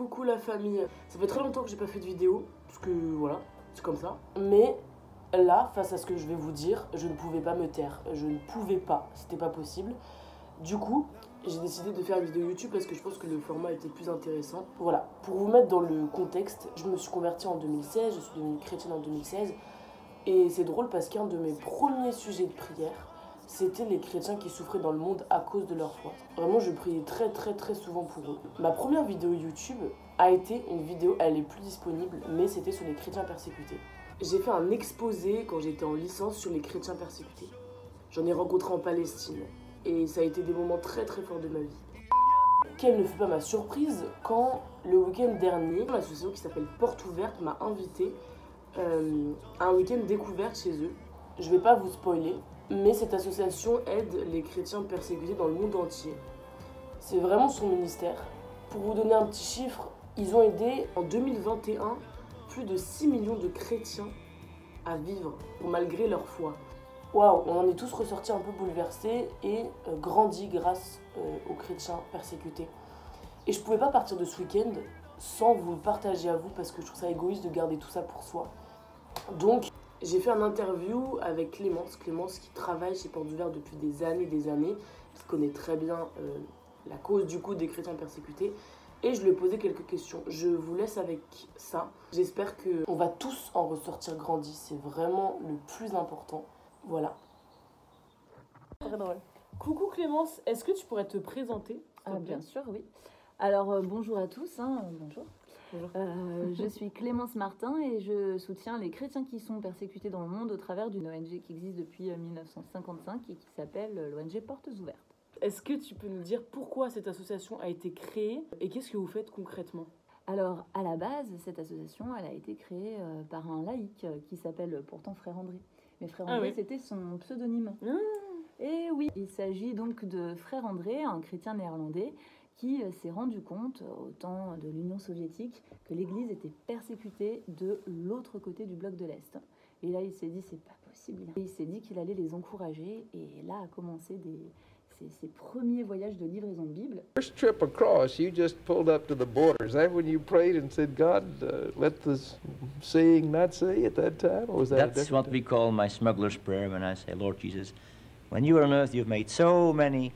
Coucou la famille. Ça fait très longtemps que j'ai pas fait de vidéo, parce que voilà, c'est comme ça. Mais là, face à ce que je vais vous dire, je ne pouvais pas me taire. Je ne pouvais pas, c'était pas possible. Du coup, j'ai décidé de faire une vidéo YouTube parce que je pense que le format était plus intéressant. Voilà, pour vous mettre dans le contexte, je me suis convertie en 2016, je suis devenue chrétienne en 2016. Et c'est drôle parce qu'un de mes premiers sujets de prière, c'était les chrétiens qui souffraient dans le monde à cause de leur foi. Vraiment, je priais très souvent pour eux. Ma première vidéo YouTube a été une vidéo, elle est plus disponible, mais c'était sur les chrétiens persécutés. J'ai fait un exposé quand j'étais en licence sur les chrétiens persécutés. J'en ai rencontré en Palestine et ça a été des moments très forts de ma vie. Quelle ne fut pas ma surprise quand le week-end dernier, l'association qui s'appelle Porte Ouverte m'a invité à un week-end découverte chez eux. Je vais pas vous spoiler, mais cette association aide les chrétiens persécutés dans le monde entier. C'est vraiment son ministère. Pour vous donner un petit chiffre, ils ont aidé en 2021 plus de 6 millions de chrétiens à vivre malgré leur foi. Waouh, on en est tous ressortis un peu bouleversés et grandis grâce aux chrétiens persécutés. Et je pouvais pas partir de ce week-end sans vous le partager à vous parce que je trouve ça égoïste de garder tout ça pour soi. Donc, j'ai fait un interview avec Clémence qui travaille chez Porte Ouverte depuis des années, qui connaît très bien la cause du coup des chrétiens persécutés. Et je lui ai posé quelques questions. Je vous laisse avec ça. J'espère qu'on va tous en ressortir grandis. C'est vraiment le plus important. Voilà. Très drôle. Coucou Clémence, est-ce que tu pourrais te présenter? Bien sûr, oui. Alors, bonjour à tous. Bonjour. Bonjour. Je suis Clémence Martin et je soutiens les chrétiens qui sont persécutés dans le monde au travers d'une ONG qui existe depuis 1955 et qui s'appelle l'ONG Portes Ouvertes. Est-ce que tu peux nous dire pourquoi cette association a été créée et qu'est-ce que vous faites concrètement? Alors, à la base, cette association, elle a été créée par un laïc qui s'appelle pourtant Frère André. Mais Frère André, oui. C'était son pseudonyme. Et oui, il s'agit donc de Frère André, un chrétien néerlandais, qui s'est rendu compte, au temps de l'Union soviétique, que l'Église était persécutée de l'autre côté du bloc de l'Est. Et là, il s'est dit, c'est pas possible. Et il s'est dit qu'il allait les encourager. Et là a commencé ses premiers voyages de livraison de Bible. First trip across, you just pulled up to the border. Is that when you prayed and said, God, let this saying not say at that time? Or was that That's what we call my smuggler's prayer when I say, Lord Jesus, when you were on earth, you've made so many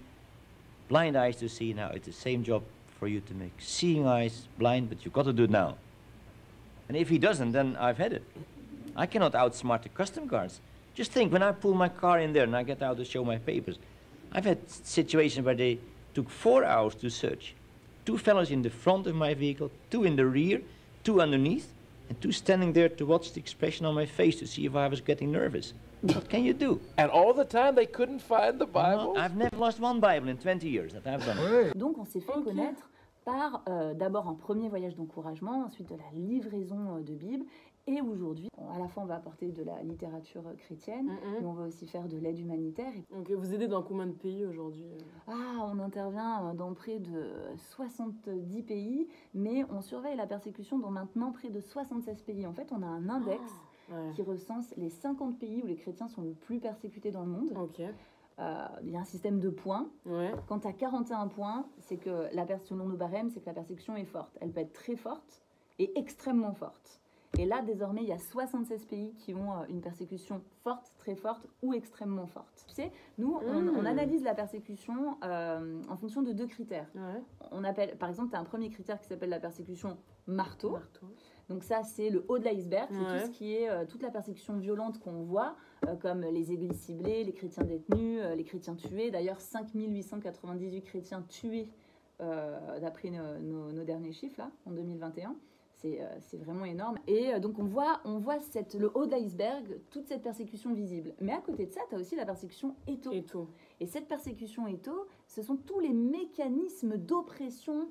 blind eyes to see. Now it's the same job for you to make seeing eyes blind, but you've got to do it now. And if he doesn't, then I've had it. I cannot outsmart the custom guards. Just think, when I pull my car in there and I get out to show my papers, I've had situations where they took 4 hours to search. 2 fellows in the front of my vehicle, 2 in the rear, 2 underneath, and 2 standing there to watch the expression on my face to see if I was getting nervous. What can you do? And all the time they couldn't find the Bible? No, I've never lost one Bible in 20 years that I've done. Donc on s'est fait connaître par d'abord un premier voyage d'encouragement, ensuite de la livraison de Bible. Et aujourd'hui, à la fois on va apporter de la littérature chrétienne, mais on va aussi faire de l'aide humanitaire. Donc vous aidez dans combien de pays aujourd'hui? On intervient dans près de 70 pays, mais on surveille la persécution dans maintenant près de 76 pays. En fait, on a un index qui recense les 50 pays où les chrétiens sont le plus persécutés dans le monde. Il y a un système de points. Quand tu as 41 points, c'est que selon nos barèmes, c'est que la persécution est forte. Elle peut être très forte et extrêmement forte. Et là, désormais, il y a 76 pays qui ont une persécution forte, très forte ou extrêmement forte. Tu sais, nous, on analyse la persécution en fonction de 2 critères. On appelle, par exemple, tu as un premier critère qui s'appelle la persécution marteau. Donc ça, c'est le haut de l'iceberg. C'est tout ce qui est toute la persécution violente qu'on voit, comme les églises ciblées, les chrétiens détenus, les chrétiens tués. D'ailleurs, 5898 chrétiens tués d'après nos derniers chiffres, là, en 2021. C'est vraiment énorme. Et donc on voit le haut de l'iceberg, toute cette persécution visible. Mais à côté de ça, tu as aussi la persécution étau. Et cette persécution étau, ce sont tous les mécanismes d'oppression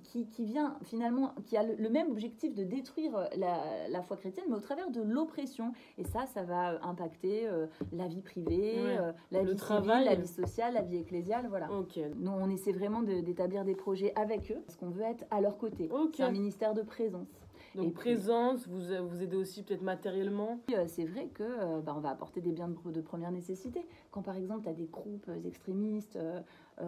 qui vient finalement, qui a le même objectif de détruire la foi chrétienne, mais au travers de l'oppression. Et ça va impacter la vie privée, la vie civile, la vie sociale, la vie ecclésiale, voilà. Nous, on essaie vraiment d'établir des projets avec eux, parce qu'on veut être à leur côté. C'est un ministère de présence. Donc Et puis- présence, vous aidez aussi peut-être matériellement. C'est vrai que on va apporter des biens de première nécessité. Quand par exemple tu as des groupes extrémistes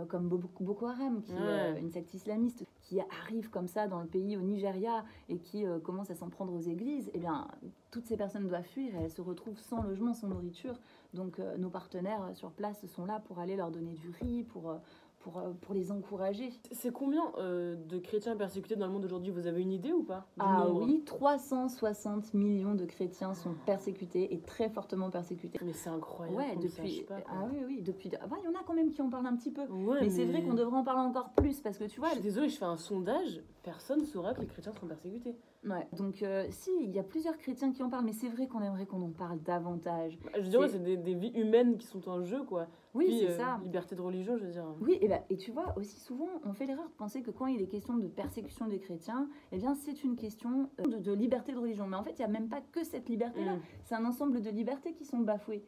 comme Boko Haram, qui est une secte islamiste, qui arrive comme ça dans le pays au Nigeria et qui commence à s'en prendre aux églises, eh bien toutes ces personnes doivent fuir et elles se retrouvent sans logement, sans nourriture. Donc nos partenaires sur place sont là pour aller leur donner du riz, pour les encourager. C'est combien de chrétiens persécutés dans le monde aujourd'hui? Vous avez une idée ou pas du Ah nombre? oui, 360 millions de chrétiens sont persécutés et très fortement persécutés. Mais c'est incroyable. Ouais, qu'on le sache depuis. pas, quoi. Ah oui, depuis. Ah, il y en a quand même qui en parlent un petit peu. Ouais, Mais c'est vrai qu'on devrait en parler encore plus parce que tu vois. Je suis désolée, je fais un sondage, personne ne saura que les chrétiens sont persécutés. Ouais. Donc si, il y a plusieurs chrétiens qui en parlent, mais c'est vrai qu'on aimerait qu'on en parle davantage. Je dirais, c'est des vies humaines qui sont en jeu, quoi. Oui, Puis, c'est ça. Liberté de religion, je veux dire. Oui, et tu vois, aussi souvent, on fait l'erreur de penser que quand il est question de persécution des chrétiens, eh bien, c'est une question de liberté de religion. Mais en fait, il n'y a même pas que cette liberté-là. C'est un ensemble de libertés qui sont bafouées.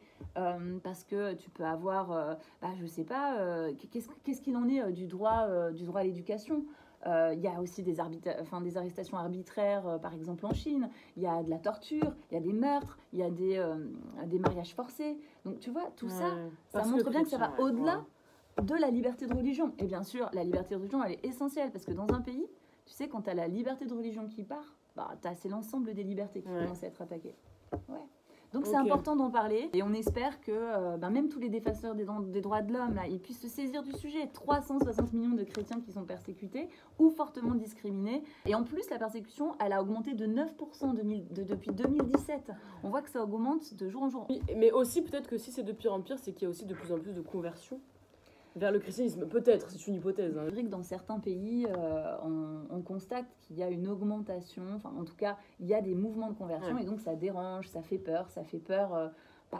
Parce que tu peux avoir, je sais pas, qu'est-ce qu'il en est du droit à l'éducation. Il y a aussi des arrestations arbitraires, par exemple en Chine. Il y a de la torture, il y a des meurtres, il y a des mariages forcés. Donc tu vois, tout ça montre bien que ça va au-delà de la liberté de religion. Et bien sûr, la liberté de religion, elle est essentielle parce que dans un pays, tu sais, quand tu as la liberté de religion qui part, c'est l'ensemble des libertés qui commencent à être attaquées. Ouais. Donc c'est important d'en parler et on espère que même tous les défenseurs des droits de l'homme, là, ils puissent se saisir du sujet. 360 millions de chrétiens qui sont persécutés ou fortement discriminés. Et en plus, la persécution, elle a augmenté de 9% depuis 2017. On voit que ça augmente de jour en jour. Oui, mais aussi, peut-être que si c'est de pire en pire, c'est qu'il y a aussi de plus en plus de conversions vers le christianisme. Peut-être, c'est une hypothèse. Hein. C'est vrai que dans certains pays, on constate qu'il y a une augmentation, enfin en tout cas, il y a des mouvements de conversion et donc ça dérange, ça fait peur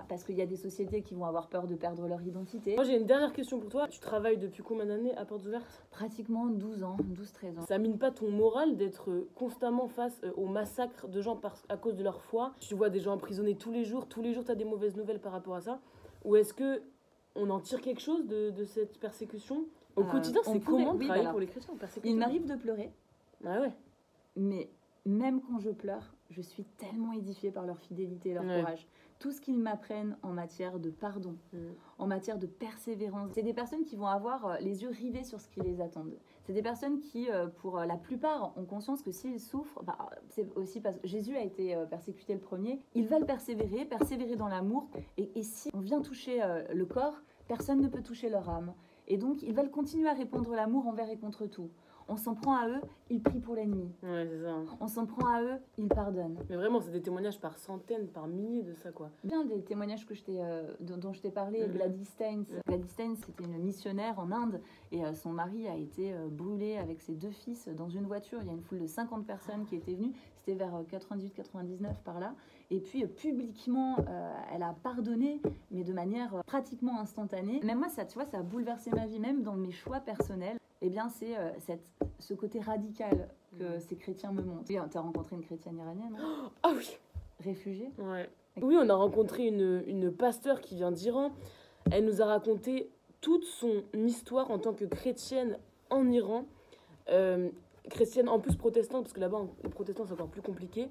parce qu'il y a des sociétés qui vont avoir peur de perdre leur identité. Moi j'ai une dernière question pour toi. Tu travailles depuis combien d'années à Portes Ouvertes? Pratiquement 12 ans, 12-13 ans. Ça mine pas ton moral d'être constamment face au massacre de gens à cause de leur foi? Tu vois des gens emprisonnés tous les jours t'as des mauvaises nouvelles par rapport à ça? Ou est-ce que on en tire quelque chose de cette persécution au quotidien? C'est comment de travailler pour les chrétiens persécutés? Il m'arrive de pleurer. Ah ouais. Mais même quand je pleure, je suis tellement édifiée par leur fidélité et leur courage. Tout ce qu'ils m'apprennent en matière de pardon, en matière de persévérance. C'est des personnes qui vont avoir les yeux rivés sur ce qui les attend. C'est des personnes qui, pour la plupart, ont conscience que s'ils souffrent, c'est aussi parce que Jésus a été persécuté le premier, ils veulent persévérer dans l'amour. Et si on vient toucher le corps, personne ne peut toucher leur âme. Et donc, ils veulent continuer à répandre l'amour envers et contre tout. On s'en prend à eux, ils prient pour l'ennemi. Ouais, c'est ça. On s'en prend à eux, ils pardonnent. Mais vraiment, c'est des témoignages par centaines, par milliers de ça, quoi. Bien des témoignages que dont je t'ai parlé, Gladys Steins. Gladys Steins, c'était une missionnaire en Inde et son mari a été brûlé avec ses 2 fils dans une voiture. Il y a une foule de 50 personnes qui étaient venues. C'était vers 98-99 par là. Et puis publiquement, elle a pardonné, mais de manière pratiquement instantanée. Même moi, ça, tu vois, ça a bouleversé ma vie, même dans mes choix personnels. Eh bien, c'est ce côté radical que ces chrétiens me montrent. Oui, tu as rencontré une chrétienne iranienne, hein, Ah oui. réfugiée. Ouais. Oui, on a rencontré une pasteure qui vient d'Iran. Elle nous a raconté toute son histoire en tant que chrétienne en Iran. Chrétienne en plus protestante, parce que là-bas, les protestants, c'est encore plus compliqué.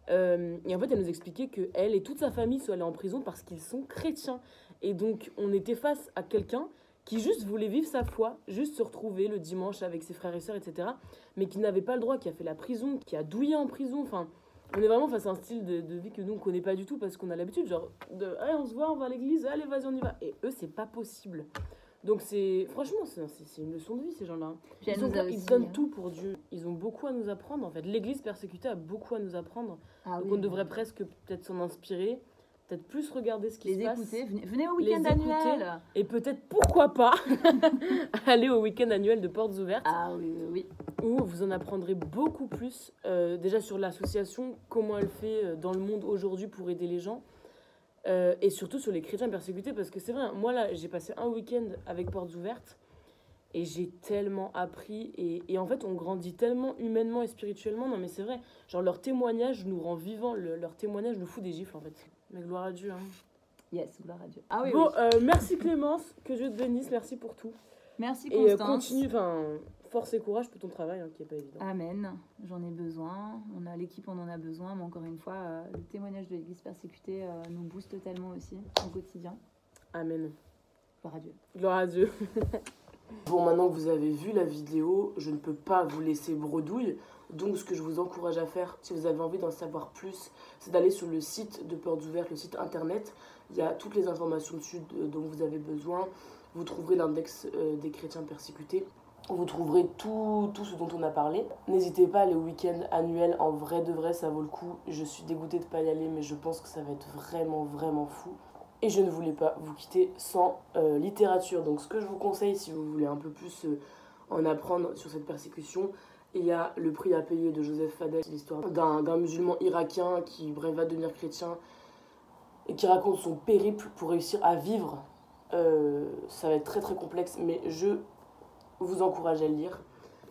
Et en fait, elle nous expliquait qu'elle et toute sa famille sont allés en prison parce qu'ils sont chrétiens. Et donc, on était face à quelqu'un qui juste voulait vivre sa foi, juste se retrouver le dimanche avec ses frères et sœurs, etc. Mais qui n'avait pas le droit, qui a fait la prison, qui a douillé en prison. Enfin, on est vraiment face à un style de vie que nous, on ne connaît pas du tout parce qu'on a l'habitude, genre, allez, on se voit, on va à l'église, allez, vas-y, on y va. Et eux, c'est pas possible. Donc, franchement, c'est une leçon de vie, ces gens-là. Ils donnent tout pour Dieu. Ils ont beaucoup à nous apprendre, en fait. L'église persécutée a beaucoup à nous apprendre. Donc, on devrait presque peut-être s'en inspirer. Peut-être plus regarder ce qui se passe. Les écouter, venez au week-end annuel. Et peut-être, pourquoi pas, aller au week-end annuel de Portes Ouvertes. Ah oui, oui. Où vous en apprendrez beaucoup plus, déjà sur l'association, comment elle fait dans le monde aujourd'hui pour aider les gens. Et surtout sur les chrétiens persécutés, parce que c'est vrai, moi là, j'ai passé un week-end avec Portes Ouvertes, et j'ai tellement appris, et en fait, on grandit tellement humainement et spirituellement. Non mais c'est vrai, genre leur témoignage nous rend vivants, leur témoignage nous fout des gifles en fait. Mais gloire à Dieu. Hein. Yes, gloire à Dieu. Ah oui, bon, oui. merci Clémence, que Dieu te bénisse, merci pour tout. Merci Et Constance. continue, force et courage pour ton travail, hein, qui n'est pas évident. Amen, j'en ai besoin, l'équipe en a besoin, mais encore une fois, le témoignage de l'Église persécutée nous booste tellement aussi au quotidien. Amen. Gloire à Dieu. Gloire à Dieu. Bon, maintenant que vous avez vu la vidéo, je ne peux pas vous laisser bredouille. Donc, ce que je vous encourage à faire, si vous avez envie d'en savoir plus, c'est d'aller sur le site de Portes Ouvertes, le site internet. Il y a toutes les informations dessus dont vous avez besoin. Vous trouverez l'index des chrétiens persécutés. Vous trouverez tout ce dont on a parlé. N'hésitez pas, les week-ends annuels, en vrai de vrai, ça vaut le coup. Je suis dégoûtée de ne pas y aller, mais je pense que ça va être vraiment, vraiment fou. Et je ne voulais pas vous quitter sans littérature. Donc ce que je vous conseille, si vous voulez un peu plus en apprendre sur cette persécution, il y a Le prix à payer de Joseph Fadel. C'est l'histoire d'un musulman irakien qui va devenir chrétien et qui raconte son périple pour réussir à vivre. Ça va être très très complexe, mais je vous encourage à le lire.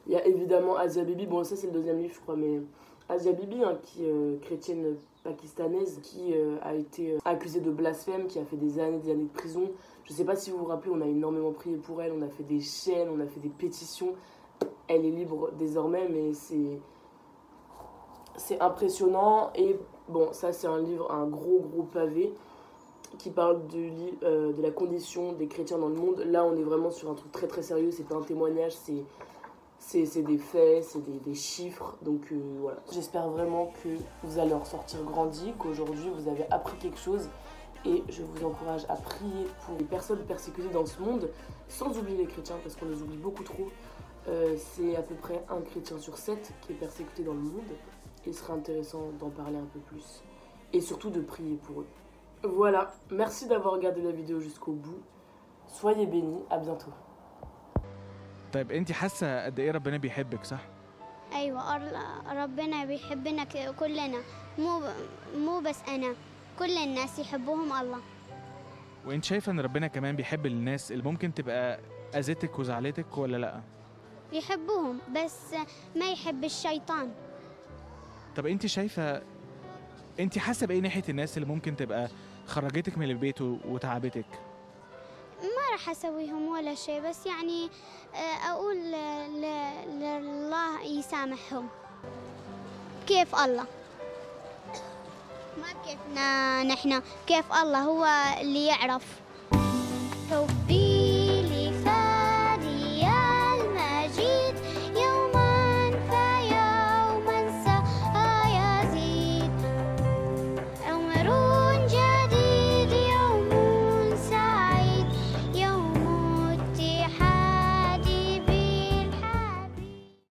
Il y a évidemment Asia Bibi, bon ça c'est le deuxième livre je crois, mais Asia Bibi, hein, qui est chrétienne pakistanaise, qui a été accusée de blasphème, qui a fait des années de prison. Je sais pas si vous vous rappelez, on a énormément prié pour elle, on a fait des chaînes, on a fait des pétitions. Elle est libre désormais, mais c'est impressionnant. Et bon, ça c'est un livre, un gros pavé qui parle de la condition des chrétiens dans le monde. Là on est vraiment sur un truc très très sérieux, c'est pas un témoignage, c'est des faits, c'est des chiffres. Donc voilà. J'espère vraiment que vous allez en ressortir grandi, qu'aujourd'hui vous avez appris quelque chose. Et je vous encourage à prier pour les personnes persécutées dans ce monde, sans oublier les chrétiens, parce qu'on les oublie beaucoup trop. C'est à peu près 1 chrétien sur 7 qui est persécuté dans le monde. Il serait intéressant d'en parler un peu plus. Et surtout de prier pour eux. Voilà, merci d'avoir regardé la vidéo jusqu'au bout. Soyez bénis, à bientôt. طيب انت حاسه قد ايه ربنا بيحبك صح؟ ايوه ربنا بيحبنا كلنا مو بس انا كل الناس يحبوهم الله. وانت شايفه ان ربنا كمان بيحب الناس اللي ممكن تبقى اذتك وزعلتك ولا لا؟ يحبوهم بس ما يحب الشيطان. طب انت شايفه انت حاسه بايه ناحيه الناس اللي ممكن تبقى خرجتك من البيت وتعبتك؟ ما راح اسويهم ولا شيء، بس يعني اقول لله يسامحهم. كيف الله؟ ما كيفنا نحن، كيف الله هو اللي يعرف.